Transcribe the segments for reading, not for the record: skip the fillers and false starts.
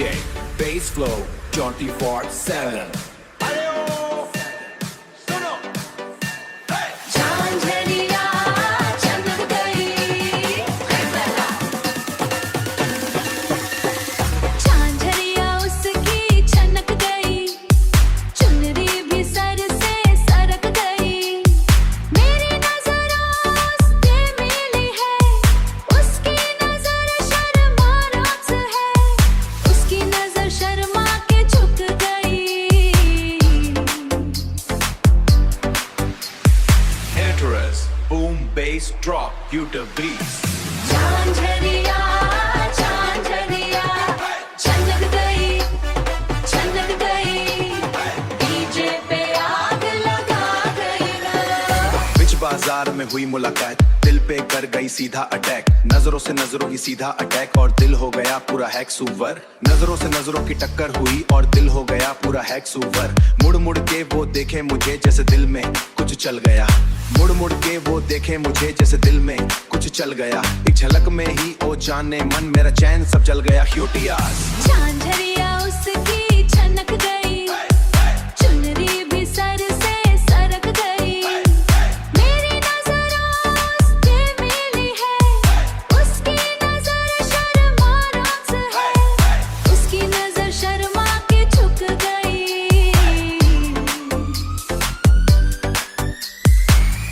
DJ Bass Flow 24/7. Jhajharia चमक गई, झांझरिया उसकी छनक गई, चुनरी भी सर से सरक गई। मेरी नजरों से मिली है, उसकी नजर शर्मा रास है, उसकी नजर शर्मा के झुक गई। Interest, boom, bass, drop, you the beast. Jhajharia Jhajharia छनक गई, छनक गई, डीजे पे आग लगा गई ना। बिच बाजार में हुई मुलाकात, दिल पे कर गई सीधा अटैक। नजरों से नजरों ही सीधा अटैक और दिल हो गया पूरा हैक सुवर। नजरों से नजरों की टक्कर हुई और दिल हो गया पूरा हैक सुवर। मुड़ मुड़ के वो देखे मुझे जैसे दिल में कुछ चल गया। मुड़ मुड़ के वो देखे मुझे जैसे दिल में कुछ चल गया। एक झलक में ही ओ जाने मन मेरा चैन सब चल गया। क्यूटियास झांझरिया उसकी छनक गई, चुनरी भी सर से सरक गई। मेरी नजरों से मिली है, उसकी नजर शर्मा रास है, उसकी नजर शर्मा के झुक गई।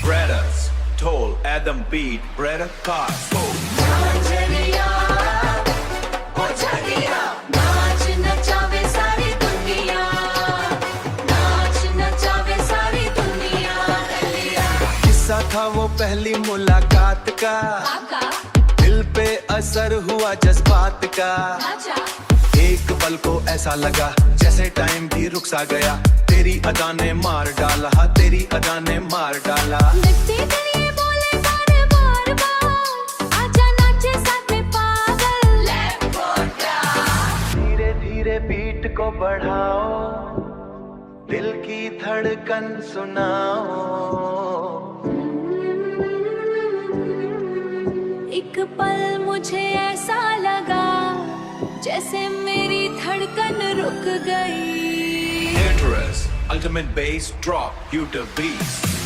Bretters, Toll, Adam Beat, Bretta Cars, Jhajharia ओ झांझरिया, नाच नचावे सारी दुनिया, नाच नचावे सारी दुनिया। गलिया किस्सा था वो पहली मुलाकात का, आका दिल पे असर हुआ जज्बात का। आजा एक पल को ऐसा लगा जैसे टाइम भी रुक सा गया। तेरी अदा ने मार डाला, हाँ तेरी अदा ने मार डाला। लगते करिए बोले सारे बार बार, आजा नाचे साथ में पागल। धीरे धीरे बीट को बढ़ाओ, दिल की धड़कन सुनाओ। एक पल मुझे ऐसा लगा जैसे मेरी धड़कन रुक गई। Interest, Ultimate Bass, drop, you the beast.